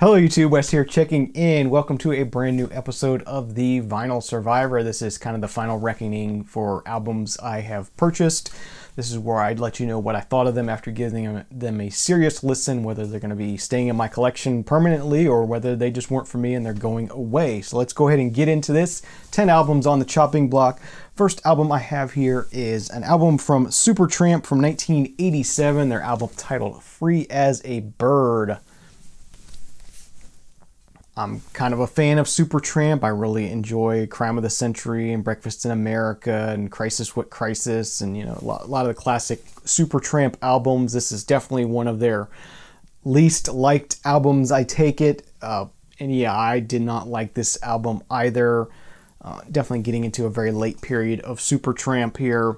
Hello YouTube, Wes here checking in. Welcome to a brand new episode of the Vinyl Survivor. This is kind of the final reckoning for albums I have purchased. This is where I'd let you know what I thought of them after giving them a serious listen, whether they're going to be staying in my collection permanently or whether they just weren't for me and they're going away. So let's go ahead and get into this. 10 albums on the chopping block. First album I have here is an album from Supertramp from 1987, their album titled Free as a Bird. I'm kind of a fan of Supertramp. I really enjoy Crime of the Century and Breakfast in America and Crisis What Crisis and, you know, a lot of the classic Supertramp albums. This is definitely one of their least liked albums, I take it. And yeah, I did not like this album either. Definitely getting into a very late period of Supertramp here.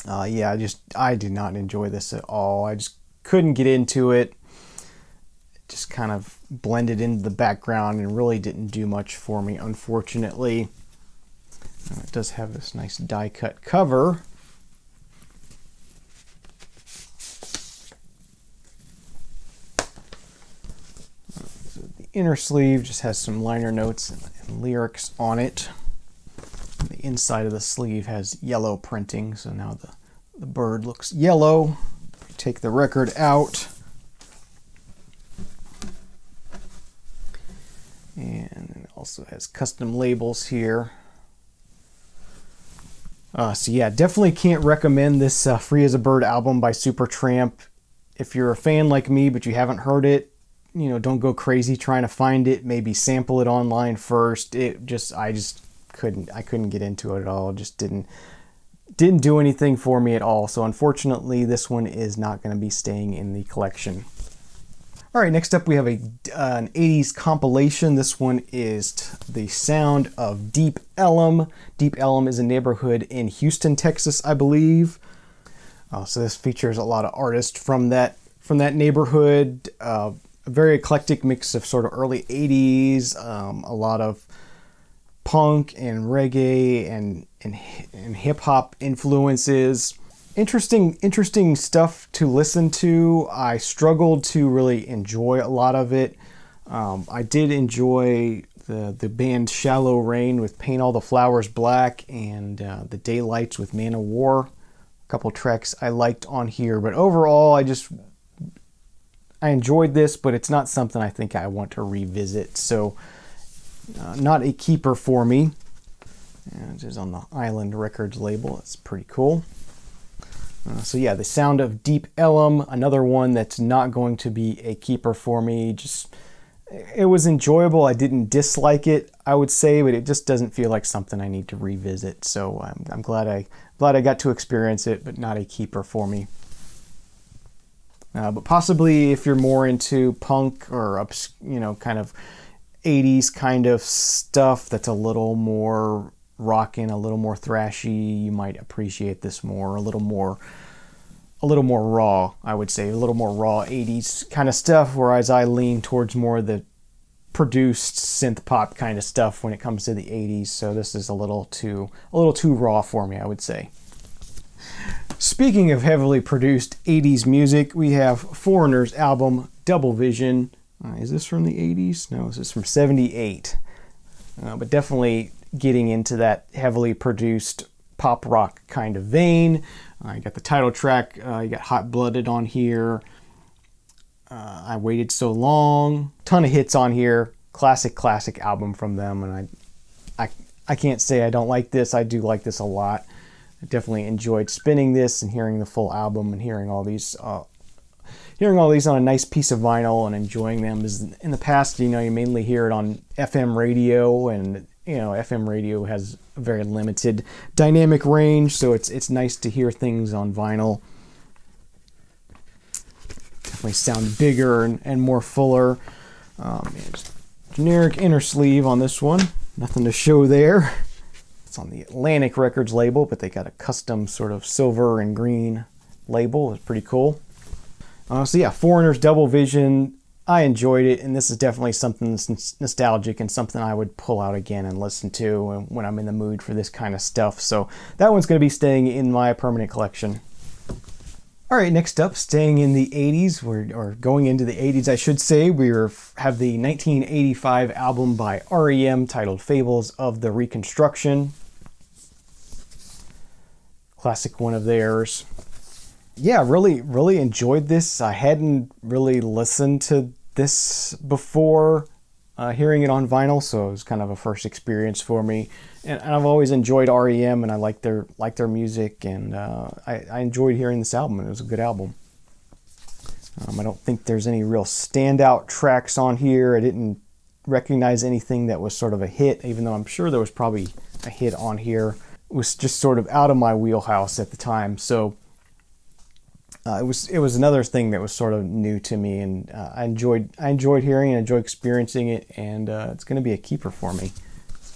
Yeah, I did not enjoy this at all. I just couldn't get into it. Just kind of blended into the background and really didn't do much for me, unfortunately. It does have this nice die cut cover. So the inner sleeve just has some liner notes and lyrics on it. And the inside of the sleeve has yellow printing, so now the bird looks yellow. Take the record out. And it also has custom labels here. So yeah, definitely can't recommend this Free as a Bird album by Supertramp. If you're a fan like me, but you haven't heard it, you know, don't go crazy trying to find it. Maybe sample it online first. I couldn't get into it at all. Just didn't do anything for me at all. So unfortunately, this one is not going to be staying in the collection. All right, next up we have an 80s compilation. This one is The Sound of Deep Ellum. Deep Ellum is a neighborhood in Houston, Texas, I believe. So this features a lot of artists from that neighborhood. A very eclectic mix of sort of early 80s, a lot of punk and reggae and hip hop influences. Interesting stuff to listen to. I struggled to really enjoy a lot of it. I did enjoy the band Shallow Rain with Paint All the Flowers Black and the Daylights with Man of War. A couple tracks I liked on here, but overall I enjoyed this, but it's not something I think I want to revisit. So not a keeper for me. And it is on the Island Records label. It's pretty cool. So yeah, The Sound of Deep Ellum, another one that's not going to be a keeper for me. It was enjoyable. I didn't dislike it, I would say, but it just doesn't feel like something I need to revisit. So I'm glad I got to experience it, but not a keeper for me. But possibly if you're more into punk or kind of 80s kind of stuff that's a little more rockin', a little more thrashy, you might appreciate this more. A little more raw, I would say, a little more raw 80s kind of stuff, whereas I lean towards more the produced synth pop kind of stuff when it comes to the 80s. So this is a little too raw for me, I would say. Speaking of heavily produced 80s music, we have Foreigner's album Double Vision. Is this from the 80s? No, this is from 78. But definitely getting into that heavily produced pop rock kind of vein. You got the title track, you got Hot Blooded on here. I Waited So Long. Ton of hits on here. Classic album from them, and I can't say I don't like this. I do like this a lot. I definitely enjoyed spinning this and hearing the full album and hearing all these on a nice piece of vinyl and enjoying them. As in the past, you know, you mainly hear it on FM radio, and you know, FM radio has a very limited dynamic range, so it's nice to hear things on vinyl. Definitely sound bigger and more fuller. Generic inner sleeve on this one. Nothing to show there. It's on the Atlantic Records label, but they got a custom sort of silver and green label. It's pretty cool. So yeah, Foreigner's Double Vision. I enjoyed it, and this is definitely something that's nostalgic and something I would pull out again and listen to when I'm in the mood for this kind of stuff. So that one's going to be staying in my permanent collection. All right, next up, staying in the 80s, or going into the 80s, I should say, have the 1985 album by REM titled Fables of the Reconstruction. Classic one of theirs. Yeah, really enjoyed this. I hadn't really listened to this before hearing it on vinyl, so it was kind of a first experience for me. And I've always enjoyed REM, and I like their music, and I enjoyed hearing this album. It was a good album. I don't think there's any real standout tracks on here. I didn't recognize anything that was sort of a hit, even though I'm sure there was probably a hit on here. It was just sort of out of my wheelhouse at the time, so it was another thing that was sort of new to me, and I enjoyed hearing and enjoyed experiencing it, and it's going to be a keeper for me.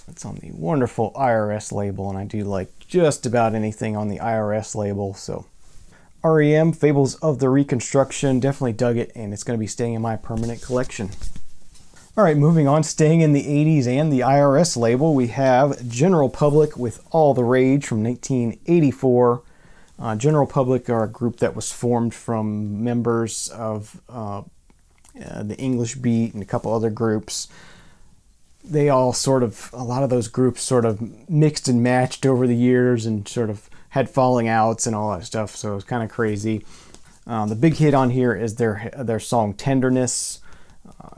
It's on the wonderful IRS label, and I do like just about anything on the IRS label. So REM, Fables of the Reconstruction, definitely dug it, and it's going to be staying in my permanent collection. All right, moving on, staying in the 80s and the IRS label, we have General Public with All the Rage from 1984. General Public are a group that was formed from members of the English Beat and a couple other groups. They all a lot of those groups sort of mixed and matched over the years and sort of had falling outs and all that stuff, so it was kind of crazy. The big hit on here is their song Tenderness.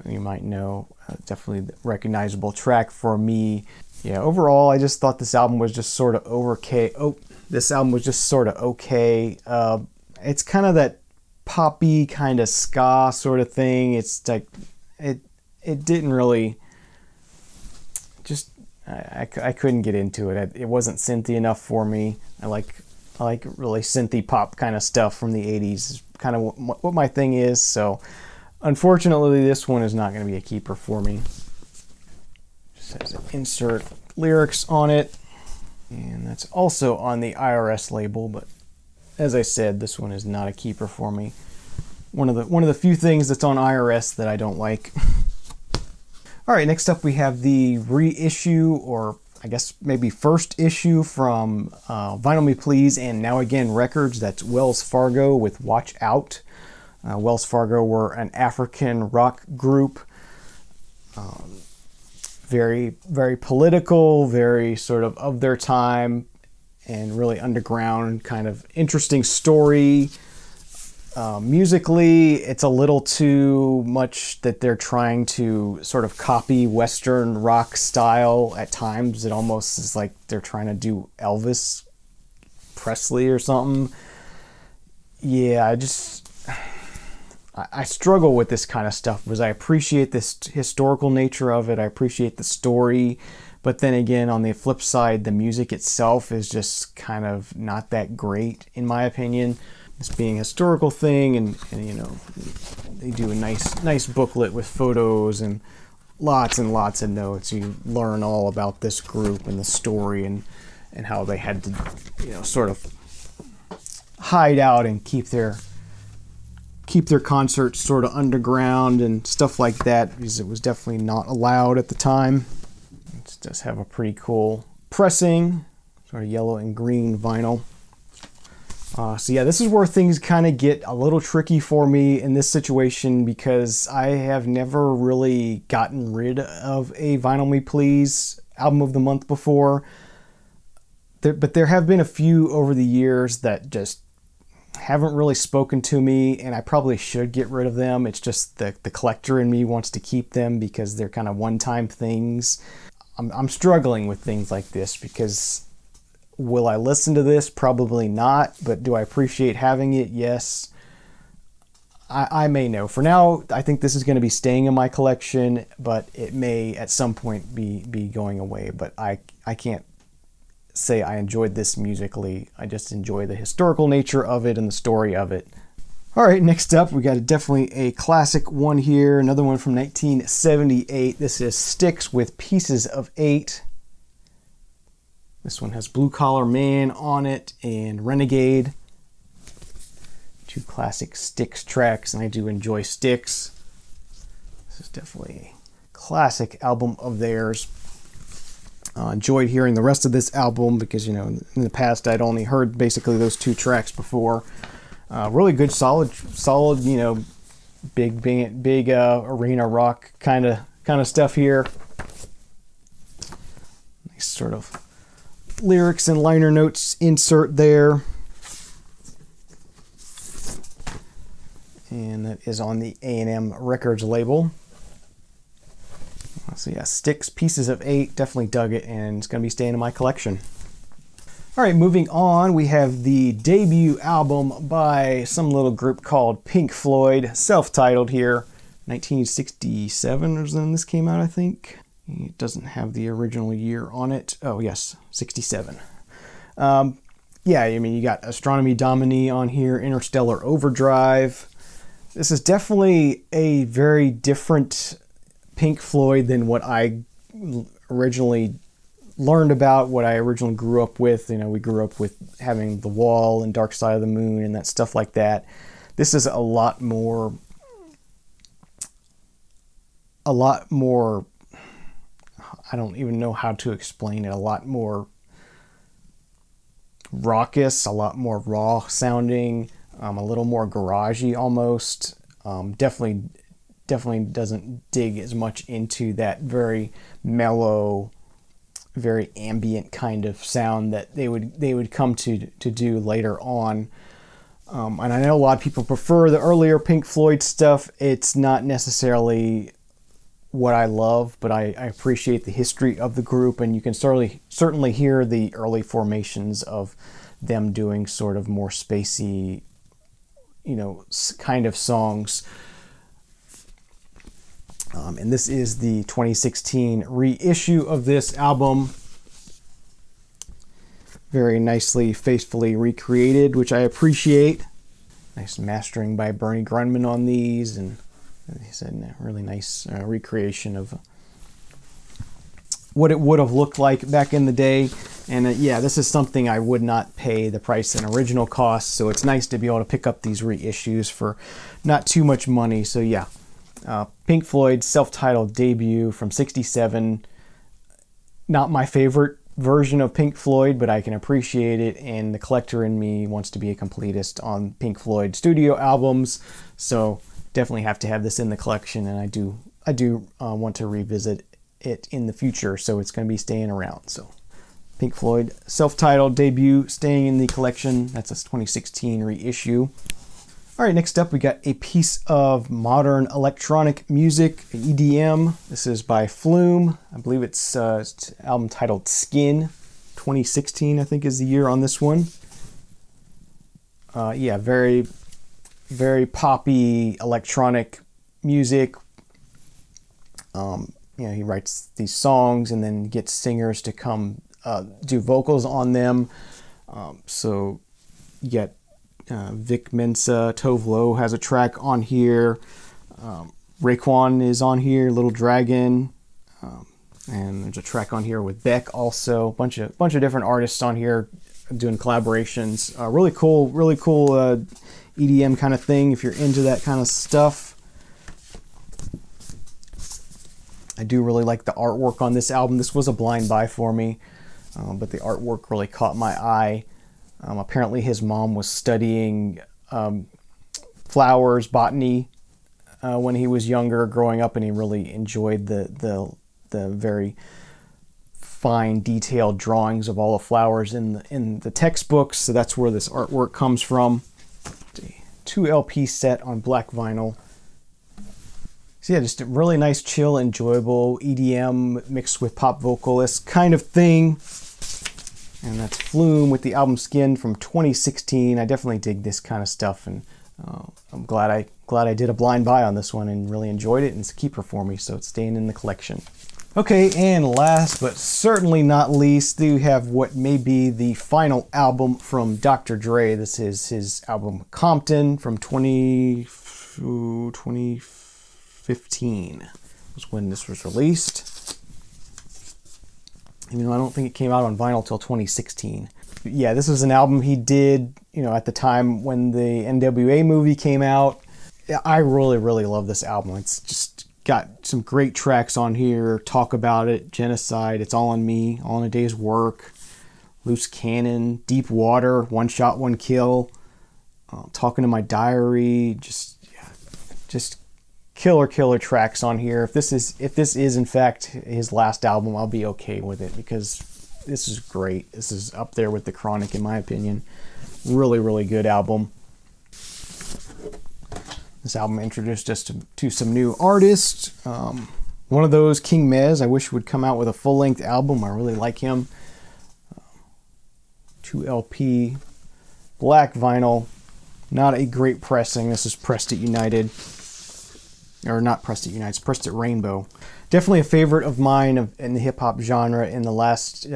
You might know, definitely recognizable track for me. Yeah, overall, I just thought this album was just sort of okay. This album was just sort of okay. It's kind of that poppy kind of ska sort of thing. It's like it didn't really. Just I couldn't get into it. It wasn't synthy enough for me. I like really synthy pop kind of stuff from the 80s. Is kind of what my thing is. So unfortunately, this one is not going to be a keeper for me. Just has an insert lyrics on it, and that's also on the IRS label. But as I said, this one is not a keeper for me. One of the few things that's on IRS that I don't like. All right, next up we have the reissue, or I guess maybe first issue from Vinyl Me Please and Now Again Records. That's Wells Fargo with Watch Out. Wells Fargo were an African rock group. Very, very political, very sort of their time, and really underground, kind of interesting story. Musically, it's a little too much that they're trying to sort of copy Western rock style at times. It almost is like they're trying to do Elvis Presley or something. Yeah, I struggle with this kind of stuff because I appreciate this historical nature of it. I appreciate the story. But then again, on the flip side, the music itself is just kind of not that great, in my opinion. This being a historical thing, and you know, they do a nice booklet with photos and lots of notes. You learn all about this group and the story and how they had to, you know, sort of hide out and keep their concerts sort of underground and stuff like that, because it was definitely not allowed at the time. It does have a pretty cool pressing, sort of yellow and green vinyl. So yeah, this is where things kind of get a little tricky for me in this situation, because I have never really gotten rid of a Vinyl Me Please album of the month before. But there have been a few over the years that just haven't really spoken to me, and I probably should get rid of them. It's just the collector in me wants to keep them because they're kind of one-time things. I'm struggling with things like this because will I listen to this? Probably not. But do I appreciate having it? Yes. I may know. For now, I think this is going to be staying in my collection, but it may at some point be going away. But I can't say I enjoyed this musically. I just enjoy the historical nature of it and the story of it. All right, next up, we got definitely a classic one here. Another one from 1978. This is Styx with Pieces of 8. This one has Blue Collar Man on it and Renegade. Two classic Styx tracks, and I do enjoy Styx. This is definitely a classic album of theirs. Enjoyed hearing the rest of this album because, you know, in the past I'd only heard basically those two tracks before. Really good, solid, you know, big arena rock kind of stuff here. Nice sort of lyrics and liner notes insert there. And that is on the A&M Records label. So yeah, Sticks, Pieces of 8, definitely dug it, and it's going to be staying in my collection. All right, moving on, we have the debut album by some little group called Pink Floyd, self-titled here. 1967 is when this came out, I think. It doesn't have the original year on it. Oh yes, 67. Yeah, I mean, you got Astronomy Domini on here, Interstellar Overdrive. This is definitely a very different Pink Floyd than what I originally learned about, what I originally grew up with. You know, we grew up with having The Wall and Dark Side of the Moon and that stuff like that. This is a lot more, I don't even know how to explain it, a lot more raucous, a lot more raw sounding, a little more garagey almost. Definitely doesn't dig as much into that very mellow, very ambient kind of sound that they would come to do later on. And I know a lot of people prefer the earlier Pink Floyd stuff. It's not necessarily what I love, but I appreciate the history of the group, and you can certainly hear the early formations of them doing sort of more spacey, you know, kind of songs. And this is the 2016 reissue of this album. Very nicely, faithfully recreated, which I appreciate. Nice mastering by Bernie Grundman on these, and he said a really nice recreation of what it would have looked like back in the day. And yeah, this is something I would not pay the price and original cost, so it's nice to be able to pick up these reissues for not too much money. So yeah, Pink Floyd's self-titled debut from '67. Not my favorite version of Pink Floyd, but I can appreciate it, and the collector in me wants to be a completist on Pink Floyd studio albums, so definitely have to have this in the collection, and I do want to revisit it in the future, so it's going to be staying around. So Pink Floyd self-titled debut staying in the collection. That's a 2016 reissue. All right, next up we got a piece of modern electronic music, EDM. This is by Flume. I believe it's an album titled Skin. 2016, I think, is the year on this one. Yeah, very, very poppy electronic music. You know, he writes these songs and then gets singers to come do vocals on them. So you get Vic Mensa, Tove Lo has a track on here. Raekwon is on here, Little Dragon, and there's a track on here with Beck also. Bunch of different artists on here doing collaborations. Really cool EDM kind of thing if you're into that kind of stuff. I do really like the artwork on this album. This was a blind buy for me, but the artwork really caught my eye. Apparently his mom was studying flowers, botany, when he was younger, growing up, and he really enjoyed the very fine, detailed drawings of all the flowers in the textbooks. So that's where this artwork comes from. It's a 2 LP set on black vinyl. So yeah, just a really nice, chill, enjoyable EDM mixed with pop vocalist kind of thing. And that's Flume with the album Skin from 2016. I definitely dig this kind of stuff, and I'm glad I did a blind buy on this one and really enjoyed it, and it's a keeper for me, so it's staying in the collection. Okay, and last but certainly not least, we have what may be the final album from Dr. Dre. This is his album Compton from 2015 was when this was released. Even though I don't think it came out on vinyl till 2016. Yeah, this was an album he did, you know, at the time when the NWA movie came out. I really, really love this album. It's just got some great tracks on here. Talk About It, Genocide, It's All on Me, All in a Day's Work, Loose Cannon, Deep Water, One Shot, One Kill. Talking to My Diary, just killer tracks on here. If this is in fact his last album, I'll be okay with it, because this is great. This is up there with The Chronic in my opinion. Really good album. This album introduced us to some new artists. One of those, King Mez, I wish would come out with a full-length album. I really like him. 2 LP, black vinyl. Not a great pressing. This is pressed at United. Or not pressed at United, it's pressed at Rainbow. Definitely a favorite of mine in the hip-hop genre in the last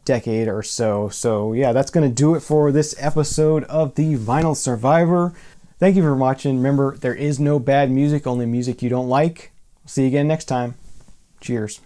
decade or so. So yeah, that's going to do it for this episode of The Vinyl Survivor. Thank you for watching. Remember, there is no bad music, only music you don't like. See you again next time. Cheers.